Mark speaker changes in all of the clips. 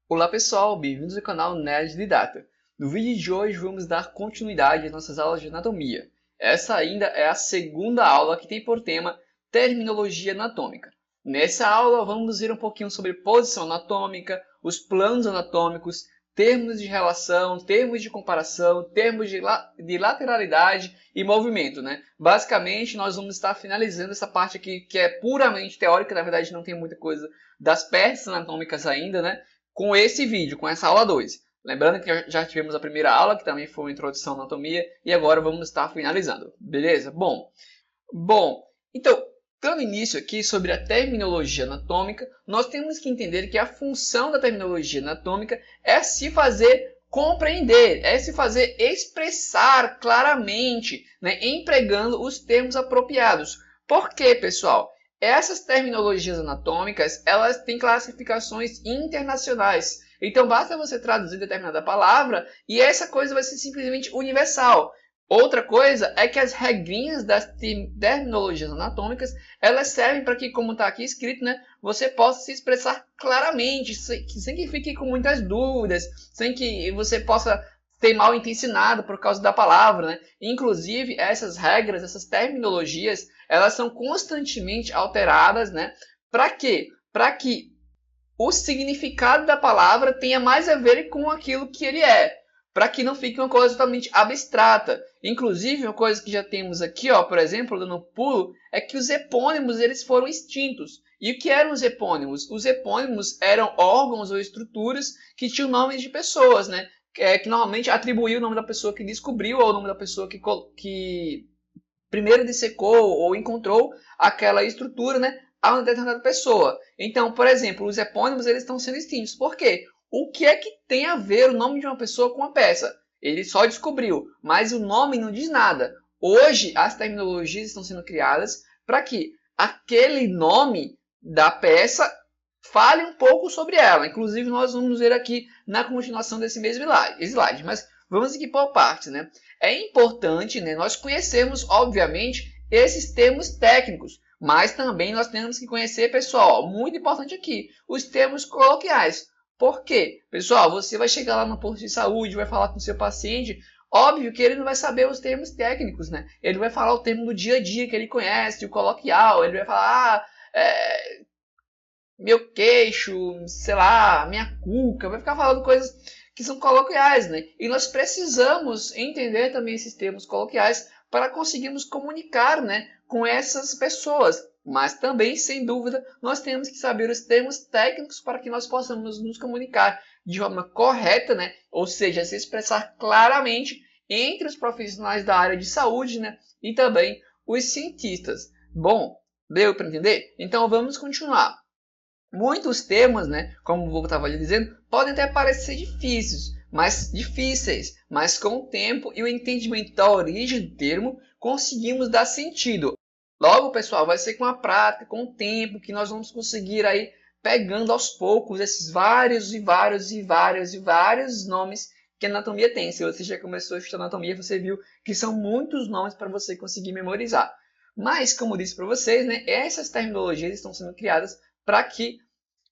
Speaker 1: Olá pessoal, bem-vindos ao canal Nerd Didata. No vídeo de hoje vamos dar continuidade às nossas aulas de anatomia. Essa ainda é a segunda aula que tem por tema terminologia anatômica. Nessa aula vamos ver um pouquinho sobre posição anatômica, os planos anatômicos, termos de relação, termos de comparação, termos de lateralidade e movimento, né? Basicamente nós vamos estar finalizando essa parte aqui que é puramente teórica, na verdade não tem muita coisa das peças anatômicas ainda, né? Com esse vídeo, com essa aula 2. Lembrando que já tivemos a primeira aula, que também foi uma introdução à anatomia, e agora vamos estar finalizando, beleza? Bom, então, dando início aqui sobre a terminologia anatômica, nós temos que entender que a função da terminologia anatômica é se fazer compreender, é se fazer expressar claramente, né, empregando os termos apropriados. Por quê, pessoal? Essas terminologias anatômicas, elas têm classificações internacionais. Então, basta você traduzir determinada palavra e essa coisa vai ser simplesmente universal. Outra coisa é que as regrinhas das terminologias anatômicas, elas servem para que, como está aqui escrito, né, você possa se expressar claramente, sem que fique com muitas dúvidas, sem que você possa ter mal intencionado por causa da palavra, né? Inclusive, essas regras, essas terminologias, elas são constantemente alteradas, né? Para quê? Para que o significado da palavra tenha mais a ver com aquilo que ele é, para que não fique uma coisa totalmente abstrata. Inclusive, uma coisa que já temos aqui, ó, por exemplo, dando um pulo, é que os epônimos eles foram extintos. E o que eram os epônimos? Os epônimos eram órgãos ou estruturas que tinham nomes de pessoas, né? Que normalmente atribuía o nome da pessoa que descobriu ou o nome da pessoa que primeiro dissecou ou encontrou aquela estrutura, né, a uma determinada pessoa. Então, por exemplo, os epônimos eles estão sendo extintos. Por quê? O que é que tem a ver o nome de uma pessoa com uma peça? Ele só descobriu, mas o nome não diz nada. Hoje, as terminologias estão sendo criadas para que aquele nome da peça fale um pouco sobre ela. Inclusive, nós vamos ver aqui na continuação desse mesmo slide. Mas vamos aqui por partes, né? É importante, né, nós conhecermos, obviamente, esses termos técnicos, mas também nós temos que conhecer, pessoal, muito importante aqui, os termos coloquiais. Por quê? Pessoal, você vai chegar lá no posto de saúde, vai falar com o seu paciente, óbvio que ele não vai saber os termos técnicos, né? Ele vai falar o termo do dia a dia que ele conhece, o coloquial, ele vai falar, meu queixo, sei lá, minha cuca, vai ficar falando coisas que são coloquiais, né? E nós precisamos entender também esses termos coloquiais para conseguirmos comunicar, né, com essas pessoas. Mas também, sem dúvida, nós temos que saber os termos técnicos para que nós possamos nos comunicar de forma correta, né? Ou seja, se expressar claramente entre os profissionais da área de saúde, né? E também os cientistas. Bom, deu para entender? Então vamos continuar. Muitos temas, né, como eu estava lhe dizendo, podem até parecer difíceis, mas com o tempo e o entendimento da origem do termo, conseguimos dar sentido. Logo, pessoal, vai ser com a prática, com o tempo, que nós vamos conseguir aí pegando aos poucos esses vários nomes que a anatomia tem. Se você já começou a estudar anatomia, você viu que são muitos nomes para você conseguir memorizar. Mas, como disse para vocês, né, essas terminologias estão sendo criadas para que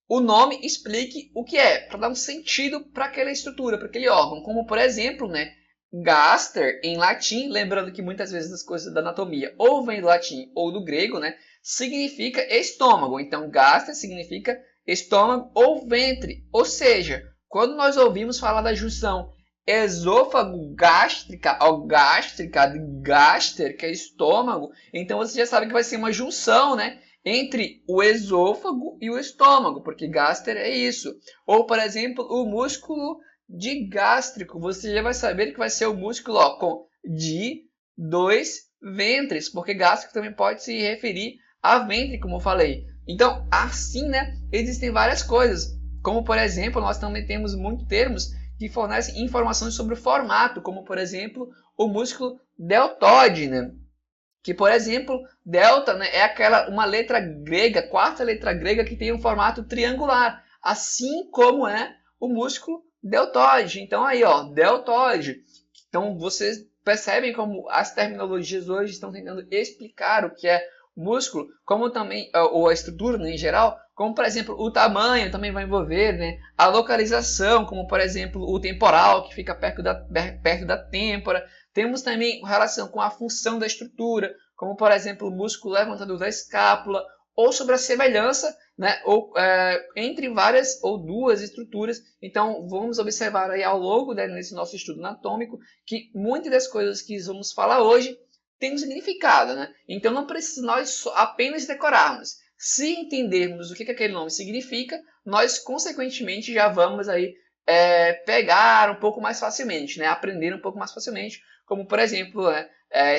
Speaker 1: o nome explique o que é, para dar um sentido para aquela estrutura, para aquele órgão. Como, por exemplo, né, gaster em latim, lembrando que muitas vezes as coisas da anatomia ou vem do latim ou do grego, né, significa estômago. Então, gaster significa estômago ou ventre. Ou seja, quando nós ouvimos falar da junção esôfago gástrica ou gástrica de gaster, que é estômago, então você já sabe que vai ser uma junção, né, entre o esôfago e o estômago, porque gaster é isso. Ou, por exemplo, o músculo digástrico, você já vai saber que vai ser o músculo com dois ventres, porque gástrico também pode se referir a ventre, como eu falei. Então, assim, né, existem várias coisas, como, por exemplo, nós também temos muitos termos que fornecem informações sobre o formato, como, por exemplo, o músculo deltoide, né? Que, por exemplo, delta, né, é uma letra grega, quarta letra grega, que tem um formato triangular, assim como é o músculo deltoide. Então, aí, ó, deltoide. Então, vocês percebem como as terminologias hoje estão tentando explicar o que é músculo, como também, ou a estrutura, né, em geral, como por exemplo o tamanho também vai envolver, né, a localização, como por exemplo o temporal, que fica perto da têmpora. Temos também relação com a função da estrutura, como por exemplo o músculo levantador da escápula, ou sobre a semelhança, né, ou, entre várias ou duas estruturas. Então vamos observar aí ao longo desse nosso estudo anatômico que muitas das coisas que vamos falar hoje tem um significado, né? Então não precisa nós apenas decorarmos. Se entendermos o que aquele nome significa, nós consequentemente já vamos aí pegar um pouco mais facilmente, né? Aprender um pouco mais facilmente, como por exemplo, né?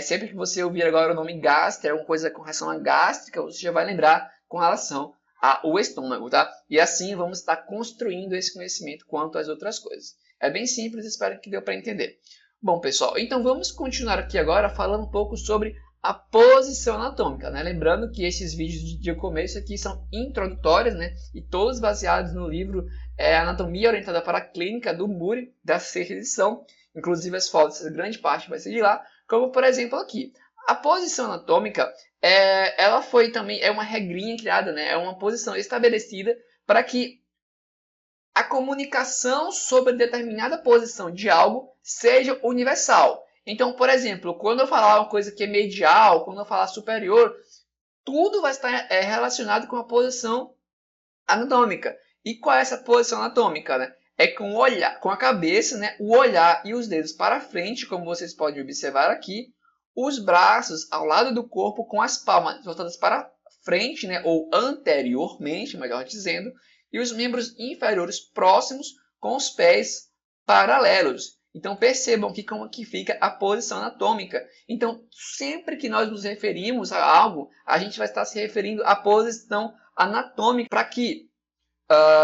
Speaker 1: Sempre que você ouvir agora o nome gástria, alguma coisa com relação a gástrica, você já vai lembrar com relação ao estômago, tá? E assim vamos estar construindo esse conhecimento quanto às outras coisas. É bem simples, espero que deu para entender. Bom, pessoal, então vamos continuar aqui agora falando um pouco sobre a posição anatômica, né? Lembrando que esses vídeos de começo aqui são introdutórios, né? E todos baseados no livro Anatomia Orientada para a Clínica, do Muri, da 6ª edição. Inclusive as fotos, grande parte vai ser de lá, como por exemplo aqui. A posição anatômica, ela foi também, é uma regrinha criada, né? É uma posição estabelecida para que a comunicação sobre determinada posição de algo seja universal. Então, por exemplo, quando eu falar uma coisa que é medial, quando eu falar superior, tudo vai estar relacionado com a posição anatômica. E qual é essa posição anatômica, né? É com o olhar, com a cabeça, né? O olhar e os dedos para frente, como vocês podem observar aqui, os braços ao lado do corpo com as palmas voltadas para frente, né? Ou anteriormente, melhor dizendo, e os membros inferiores próximos com os pés paralelos. Então percebam aqui como que fica a posição anatômica. Então sempre que nós nos referimos a algo, a gente vai estar se referindo à posição anatômica para que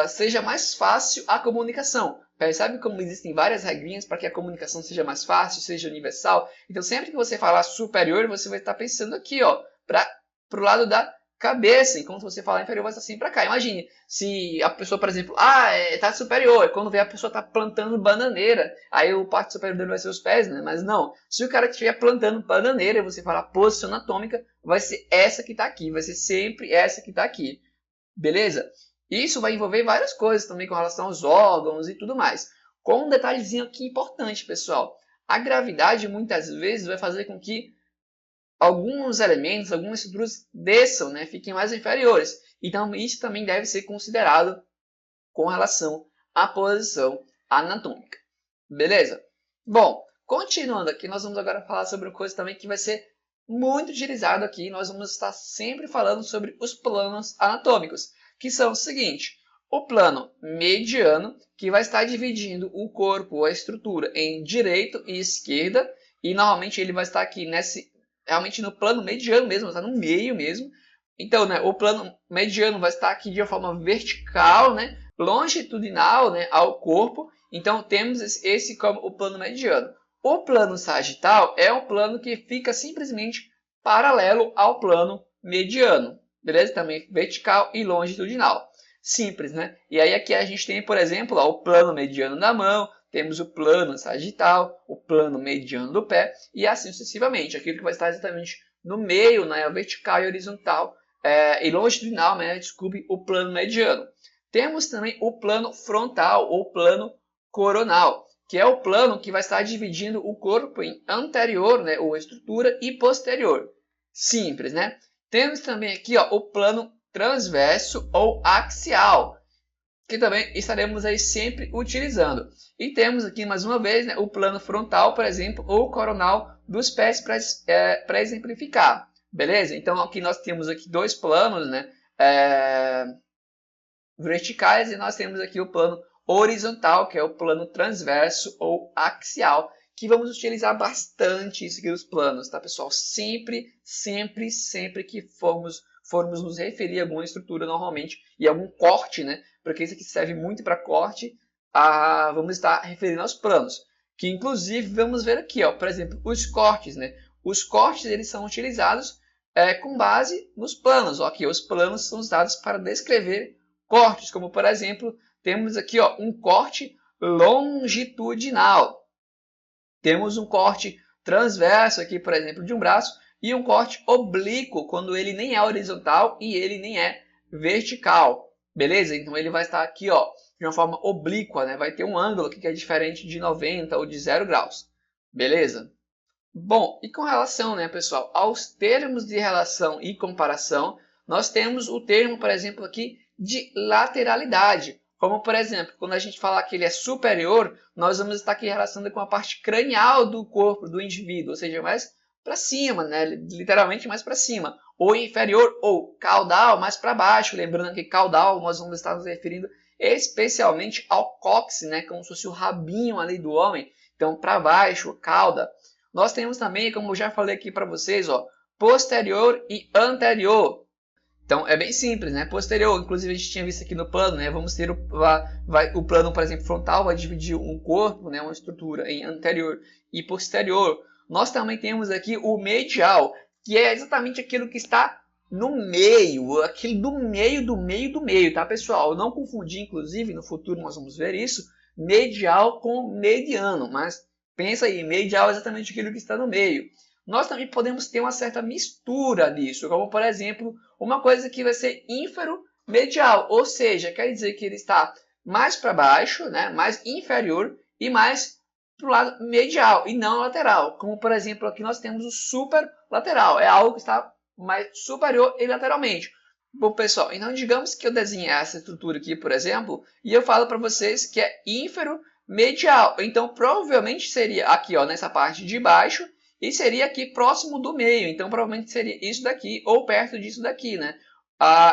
Speaker 1: seja mais fácil a comunicação. Percebe como existem várias regrinhas para que a comunicação seja mais fácil, seja universal? Então sempre que você falar superior, você vai estar pensando aqui, ó, para o lado da cabeça, enquanto você falar inferior, vai estar assim para cá. Imagine, se a pessoa, por exemplo, está superior, quando vê a pessoa está plantando bananeira, aí o parte superior dele vai ser os pés, né? Mas não, se o cara estiver plantando bananeira e você falar posição anatômica, vai ser essa que está aqui, vai ser sempre essa que está aqui, beleza? Isso vai envolver várias coisas também com relação aos órgãos e tudo mais. Com um detalhezinho aqui importante, pessoal, a gravidade muitas vezes vai fazer com que alguns elementos, algumas estruturas desçam, né, fiquem mais inferiores. Então, isso também deve ser considerado com relação à posição anatômica. Beleza? Bom, continuando aqui, nós vamos agora falar sobre uma coisa também que vai ser muito utilizado aqui. Nós vamos estar sempre falando sobre os planos anatômicos, que são o seguinte: o plano mediano, que vai estar dividindo o corpo ou a estrutura em direita e esquerda, e normalmente ele vai estar aqui realmente no plano mediano mesmo, está no meio mesmo. Então, né, o plano mediano vai estar aqui de uma forma vertical, né, longitudinal, né, ao corpo. Então, temos esse como o plano mediano. O plano sagital é um plano que fica simplesmente paralelo ao plano mediano. Beleza? Também vertical e longitudinal. Simples, né? E aí aqui a gente tem, por exemplo, ó, o plano mediano da mão, temos o plano sagital, o plano mediano do pé e assim sucessivamente. Aquilo que vai estar exatamente no meio, né, vertical e horizontal, e longitudinal, né, desculpe, o plano mediano. Temos também o plano frontal ou plano coronal, que é o plano que vai estar dividindo o corpo em anterior, né, ou estrutura, e posterior. Simples, né? Temos também aqui, ó, o plano transverso ou axial, que também estaremos aí sempre utilizando. E temos aqui mais uma vez, né, o plano frontal, por exemplo, ou coronal dos pés para exemplificar. Beleza? Então aqui nós temos aqui dois planos, né, verticais, e nós temos aqui o plano horizontal, que é o plano transverso ou axial, que vamos utilizar bastante isso aqui nos planos, tá, pessoal? Sempre que formos nos referir a alguma estrutura normalmente e algum corte, né? Porque isso aqui serve muito para corte, vamos estar referindo aos planos. Que inclusive vamos ver aqui, ó, por exemplo, os cortes, né? Os cortes eles são utilizados com base nos planos. Ó, aqui, os planos são usados para descrever cortes, como por exemplo, temos aqui, ó, um corte longitudinal. Temos um corte transverso aqui, por exemplo, de um braço, e um corte oblíquo quando ele nem é horizontal e ele nem é vertical, beleza? Então ele vai estar aqui, ó, de uma forma oblíqua, né? Vai ter um ângulo aqui que é diferente de 90 ou de 0 graus, beleza? Bom, e com relação, né, pessoal, aos termos de relação e comparação, nós temos o termo, por exemplo, aqui de lateralidade. Como, por exemplo, quando a gente falar que ele é superior, nós vamos estar aqui relacionando com a parte cranial do corpo do indivíduo, ou seja, mais para cima, né, literalmente mais para cima. Ou inferior, ou caudal, mais para baixo. Lembrando que caudal nós vamos estar nos referindo especialmente ao cóccix, né, como se fosse o rabinho ali do homem. Então, para baixo, cauda. Nós temos também, como eu já falei aqui para vocês, ó, posterior e anterior. Então, é bem simples, né? Posterior, inclusive a gente tinha visto aqui no plano, né? Vamos ter o plano, por exemplo, frontal vai dividir um corpo, né? Uma estrutura em anterior e posterior. Nós também temos aqui o medial, que é exatamente aquilo que está no meio, aquilo do meio, do meio, do meio, tá, pessoal? Não confundir, inclusive, no futuro nós vamos ver isso, medial com mediano, mas pensa aí, medial é exatamente aquilo que está no meio. Nós também podemos ter uma certa mistura disso, como por exemplo, uma coisa que vai ser ínfero-medial, ou seja, quer dizer que ele está mais para baixo, né, mais inferior e mais para o lado medial e não lateral. Como por exemplo, aqui nós temos o super-lateral, é algo que está mais superior e lateralmente. Bom, pessoal, então digamos que eu desenhe essa estrutura aqui, por exemplo, e eu falo para vocês que é ínfero-medial. Então, provavelmente seria aqui, ó, nessa parte de baixo, e seria aqui próximo do meio. Então, provavelmente seria isso daqui, ou perto disso daqui, né?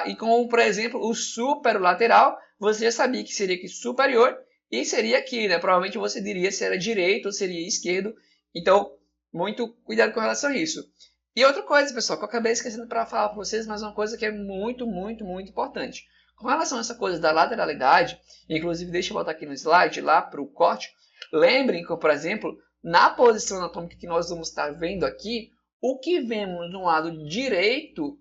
Speaker 1: E como, por exemplo, o superlateral, você já sabia que seria aqui superior, e seria aqui, né? Provavelmente você diria se era direito ou seria esquerdo. Então, muito cuidado com relação a isso. E outra coisa, pessoal, que eu acabei esquecendo para falar para vocês, mas uma coisa que é muito, muito, muito importante. Com relação a essa coisa da lateralidade, inclusive deixa eu botar aqui no slide, lá para o corte, lembrem que, por exemplo, na posição anatômica que nós vamos estar vendo aqui, o que vemos no lado direito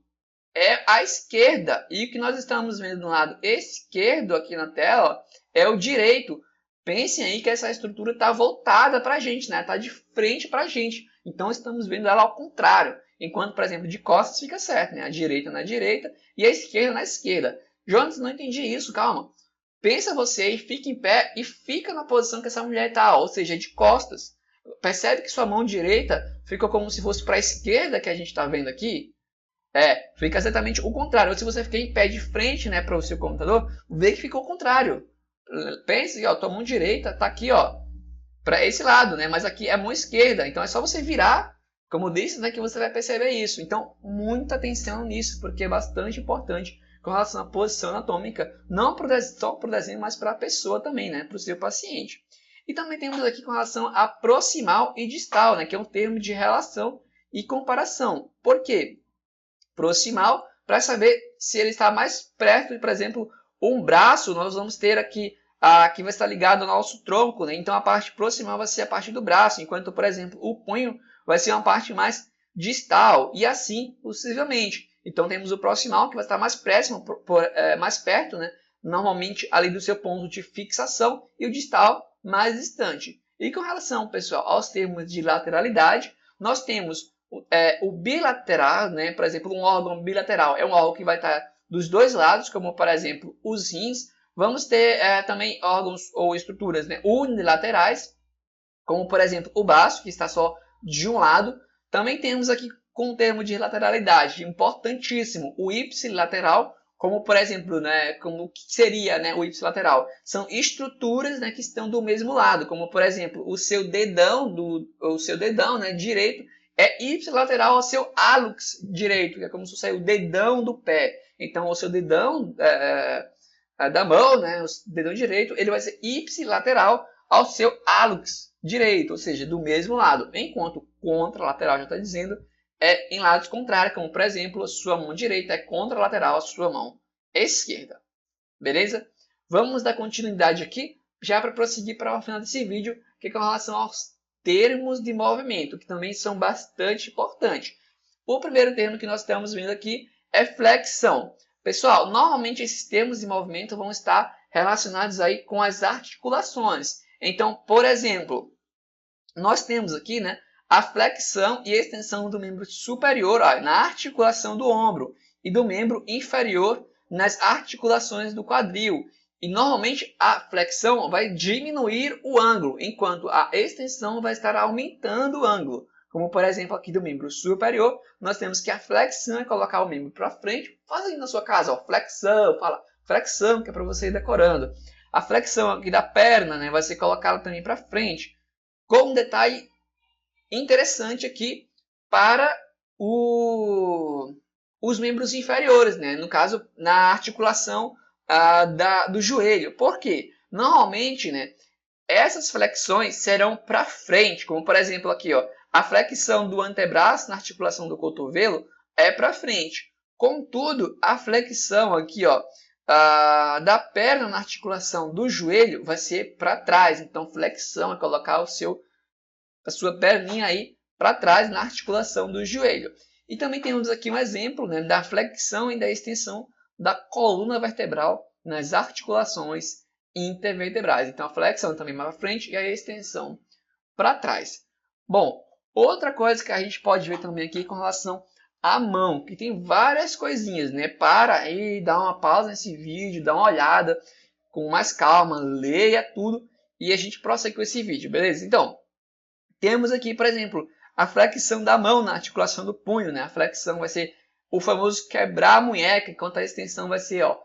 Speaker 1: é a esquerda, e o que nós estamos vendo no lado esquerdo aqui na tela é o direito. Pensem aí que essa estrutura está voltada para a gente, né? Está de frente para a gente. Então estamos vendo ela ao contrário. Enquanto, por exemplo, de costas fica certo, né? A direita na direita e a esquerda na esquerda. Jonas, não entendi isso, calma. Pensa você e fica em pé e fica na posição que essa mulher está, ou seja, de costas. Percebe que sua mão direita fica como se fosse para a esquerda que a gente está vendo aqui? Fica exatamente o contrário. Ou se você ficar em pé de frente, né, para o seu computador, vê que ficou o contrário. Pense, ó, tua mão direita está aqui, ó, para esse lado, né? Mas aqui é a mão esquerda. Então é só você virar, como eu disse, né, que você vai perceber isso. Então, muita atenção nisso, porque é bastante importante com relação à posição anatômica, não só para o desenho, mas para a pessoa também, né, para o seu paciente. E também temos aqui com relação a proximal e distal, né, que é um termo de relação e comparação. Por quê? Proximal, para saber se ele está mais perto, por exemplo, um braço, nós vamos ter aqui, que vai estar ligado ao nosso tronco, né? Então a parte proximal vai ser a parte do braço, enquanto, por exemplo, o punho vai ser uma parte mais distal, e assim possivelmente. Então temos o proximal, que vai estar mais próximo, mais perto, né? Normalmente ali do seu ponto de fixação, e o distal mais distante. E com relação, pessoal, aos termos de lateralidade, nós temos o bilateral, né? Por exemplo, um órgão bilateral é um órgão que vai estar dos dois lados, como por exemplo os rins. Vamos ter também órgãos ou estruturas, né, unilaterais, como por exemplo o baço, que está só de um lado. Também temos aqui com o termo de lateralidade, importantíssimo, o ipsilateral, como por exemplo, né, como o que seria, né, o ipsilateral? São estruturas, né, que estão do mesmo lado, como por exemplo o seu dedão, né, direito, é ipsilateral ao seu hálux direito, que é como se fosse o dedão do pé. Então o seu dedão da mão, né, o dedão direito, ele vai ser ipsilateral ao seu hálux direito, ou seja, do mesmo lado, enquanto contralateral já está dizendo é em lados contrários, como por exemplo, a sua mão direita é contralateral à sua mão esquerda. Beleza? Vamos dar continuidade aqui, já para prosseguir para o final desse vídeo, que é com relação aos termos de movimento, que também são bastante importantes. O primeiro termo que nós estamos vendo aqui é flexão. Pessoal, normalmente esses termos de movimento vão estar relacionados aí com as articulações. Então, por exemplo, nós temos aqui, né, a flexão e extensão do membro superior na articulação do ombro e do membro inferior nas articulações do quadril. E normalmente a flexão vai diminuir o ângulo, enquanto a extensão vai estar aumentando o ângulo. Como por exemplo aqui do membro superior, nós temos que a flexão é colocar o membro para frente. Faz aí na sua casa, ó, flexão, fala flexão, que é para você ir decorando. A flexão aqui da perna, né, vai ser colocada também para frente. Com um detalhe interessante aqui para os membros inferiores, né? No caso, na articulação do joelho. Por quê? Normalmente, né, essas flexões serão para frente, como por exemplo aqui, ó, a flexão do antebraço na articulação do cotovelo é para frente. Contudo, a flexão aqui, ó, da perna na articulação do joelho vai ser para trás. Então, flexão é colocar a sua perninha aí para trás na articulação do joelho. E também temos aqui um exemplo, né, da flexão e da extensão da coluna vertebral nas articulações intervertebrais. Então, a flexão também para frente e a extensão para trás. Bom, outra coisa que a gente pode ver também aqui com relação à mão, que tem várias coisinhas, né? Para aí, dá uma pausa nesse vídeo, dá uma olhada com mais calma, leia tudo e a gente prossegue com esse vídeo, beleza? Então, temos aqui, por exemplo, a flexão da mão na articulação do punho, né? A flexão vai ser o famoso quebrar a munheca, enquanto a extensão vai ser, ó,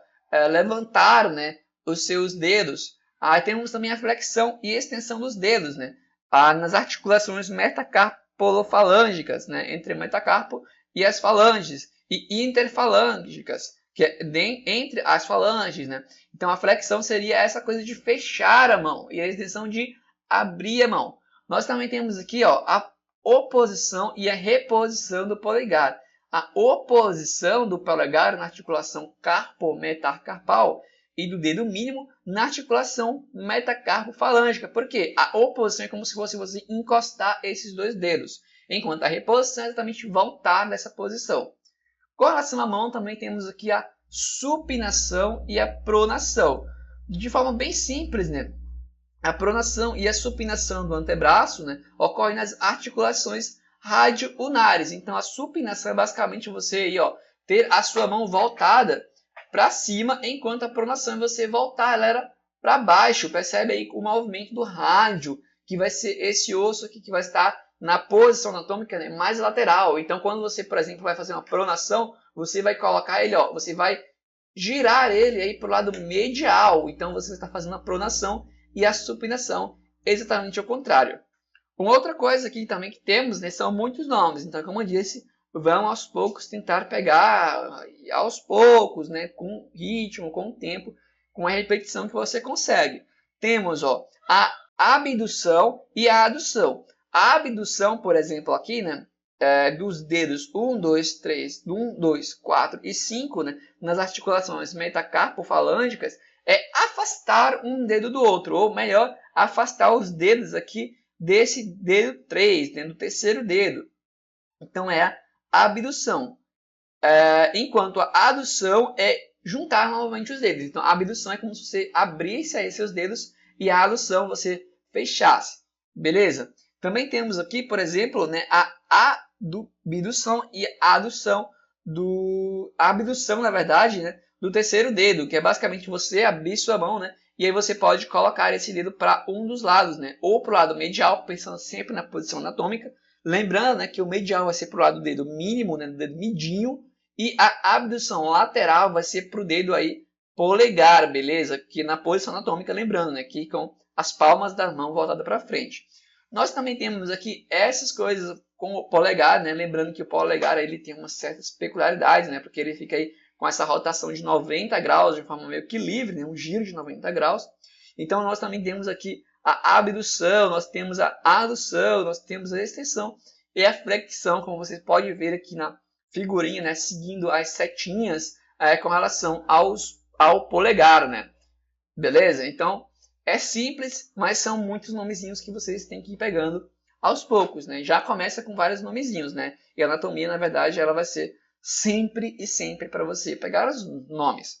Speaker 1: levantar, né, os seus dedos. Aí temos também a flexão e extensão dos dedos, né? Nas articulações metacarpolofalângicas, né? Entre o metacarpo e as falanges, e interfalângicas, que é entre as falanges, né? Então a flexão seria essa coisa de fechar a mão e a extensão de abrir a mão. Nós também temos aqui, ó, a oposição e a reposição do polegar. A oposição do polegar na articulação carpo-metacarpal e do dedo mínimo na articulação metacarpofalângica. Por quê? A oposição é como se fosse você encostar esses dois dedos, enquanto a reposição é exatamente voltar nessa posição. Com relação à mão, também temos aqui a supinação e a pronação. De forma bem simples, né? A pronação e a supinação do antebraço, né, ocorrem nas articulações radio-unares. Então, a supinação é basicamente você aí, ó, ter a sua mão voltada para cima, enquanto a pronação é você voltar ela para baixo. Percebe aí o movimento do rádio, que vai ser esse osso aqui que vai estar na posição anatômica, né, mais lateral. Então, quando você, por exemplo, vai fazer uma pronação, você vai colocar ele, ó, você vai girar ele aí para o lado medial. Então, você está fazendo a pronação e a supinação exatamente ao contrário. Uma outra coisa aqui também que temos, né, são muitos nomes. Então, como eu disse, vamos aos poucos tentar pegar aos poucos, né, com ritmo, com o tempo, com a repetição que você consegue. Temos, ó, a abdução e a adução. A abdução, por exemplo, aqui, né, dos dedos 1, 2, 3, 1, 2, 4 e 5, né, nas articulações metacarpofalângicas, é afastar um dedo do outro, ou melhor, afastar os dedos aqui desse dedo 3, né, do terceiro dedo. Então é a abdução. Enquanto a adução é juntar novamente os dedos. Então a abdução é como se você abrisse aí seus dedos e a adução você fechasse. Beleza? Também temos aqui, por exemplo, né, a abdução e a adução a abdução, na verdade, né, do terceiro dedo, que é basicamente você abrir sua mão, né? E aí você pode colocar esse dedo para um dos lados, né? Ou para o lado medial, pensando sempre na posição anatômica. Lembrando, né, que o medial vai ser para o lado do dedo mínimo, né, do dedo midinho. E a abdução lateral vai ser para o dedo aí polegar, beleza? Que na posição anatômica, lembrando, né, que com as palmas da mão voltadas para frente. Nós também temos aqui essas coisas com o polegar, né? Lembrando que o polegar ele tem umas certas peculiaridades, né? Porque ele fica aí com essa rotação de 90 graus de forma meio que livre, né? Um giro de 90 graus. Então nós também temos aqui a abdução, nós temos a adução, nós temos a extensão e a flexão, como vocês podem ver aqui na figurinha, né? Seguindo as setinhas com relação ao polegar, né? Beleza? Então é simples, mas são muitos nomezinhos que vocês têm que ir pegando aos poucos, né? Já começa com vários nomezinhos, né? E a anatomia, na verdade, ela vai ser sempre e sempre para você pegar os nomes.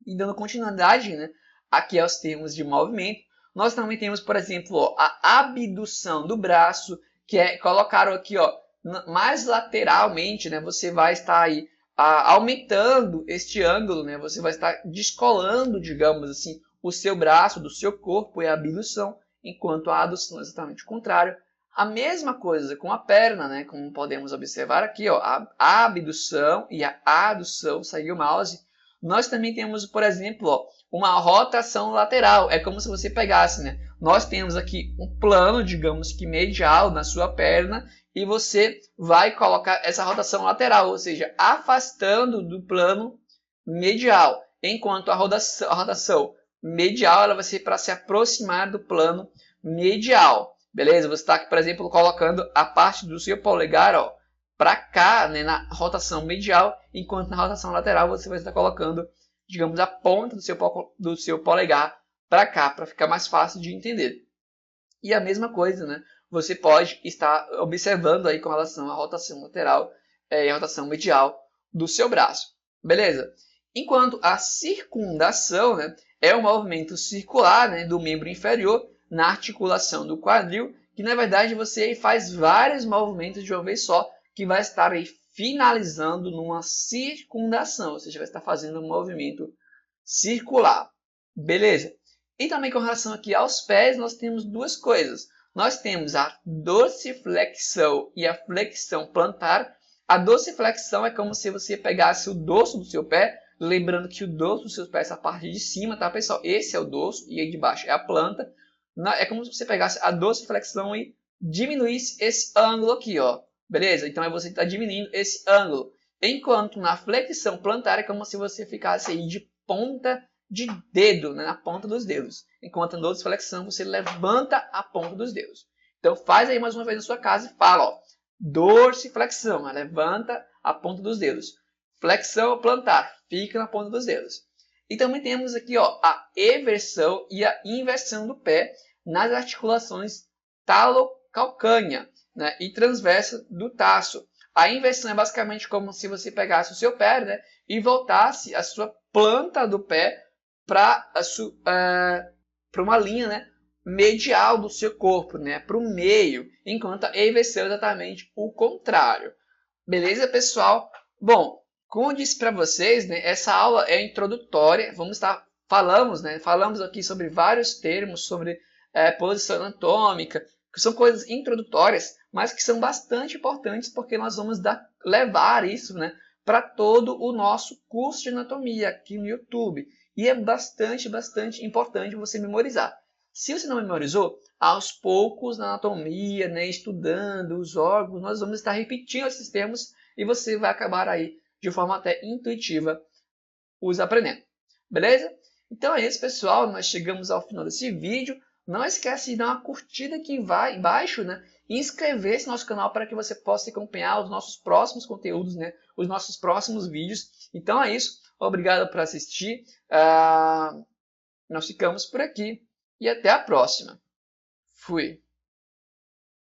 Speaker 1: E dando continuidade, né, aqui aos termos de movimento, nós também temos, por exemplo, ó, a abdução do braço que é colocaram aqui, ó, mais lateralmente, né? Você vai estar aí aumentando este ângulo, né? Você vai estar descolando, digamos assim, o seu braço do seu corpo, é a abdução, enquanto a adução é exatamente o contrário. A mesma coisa com a perna, né? Como podemos observar aqui, ó, a abdução e a adução, segue o mouse. Nós também temos, por exemplo, ó, uma rotação lateral. É como se você pegasse, né? Nós temos aqui um plano, digamos que medial na sua perna, e você vai colocar essa rotação lateral, ou seja, afastando do plano medial, enquanto a rotação medial ela vai ser para se aproximar do plano medial, beleza? Você está aqui, por exemplo, colocando a parte do seu polegar para cá, né, na rotação medial, enquanto na rotação lateral você vai estar colocando, digamos, a ponta do seu polegar para cá, para ficar mais fácil de entender. E a mesma coisa, né? Você pode estar observando aí com relação à rotação lateral e a rotação medial do seu braço, beleza? Enquanto a circundação, né, é um movimento circular, né, do membro inferior na articulação do quadril, que na verdade você faz vários movimentos de uma vez só, que vai estar aí finalizando numa circundação, ou seja, vai estar fazendo um movimento circular, beleza? E também com relação aqui aos pés, nós temos duas coisas. Nós temos a dorsiflexão e a flexão plantar. A dorsiflexão é como se você pegasse o dorso do seu pé, lembrando que o dorso do seu pé é essa parte de cima, tá, pessoal? Esse é o dorso e aí de baixo é a planta. É como se você pegasse a dorsiflexão e diminuísse esse ângulo aqui, ó. Beleza? Então é você que está diminuindo esse ângulo. Enquanto na flexão plantar é como se você ficasse aí de ponta de dedo, né, na ponta dos dedos. Enquanto na dorsiflexão você levanta a ponta dos dedos. Então faz aí mais uma vez na sua casa e fala, ó, dorsiflexão, né, levanta a ponta dos dedos. Flexão plantar, fica na ponta dos dedos. E também temos aqui, ó, a eversão e a inversão do pé nas articulações talocalcânea, né, e transversa do taço. A inversão é basicamente como se você pegasse o seu pé, né, e voltasse a sua planta do pé para uma linha, né, medial do seu corpo, né, para o meio, enquanto a eversão é exatamente o contrário. Beleza, pessoal? Bom, como eu disse para vocês, né, essa aula é introdutória. Falamos aqui sobre vários termos, sobre posição anatômica, que são coisas introdutórias, mas que são bastante importantes porque nós vamos levar isso, né, para todo o nosso curso de anatomia aqui no YouTube. E é bastante importante você memorizar. Se você não memorizou, aos poucos na anatomia, né, estudando os órgãos, nós vamos estar repetindo esses termos e você vai acabar aí de forma até intuitiva os aprendendo. Beleza? Então é isso, pessoal. Nós chegamos ao final desse vídeo. Não esquece de dar uma curtida aqui embaixo, né? E inscrever-se no nosso canal para que você possa acompanhar os nossos próximos conteúdos, né? Os nossos próximos vídeos. Então é isso. Obrigado por assistir. Nós ficamos por aqui e até a próxima. Fui.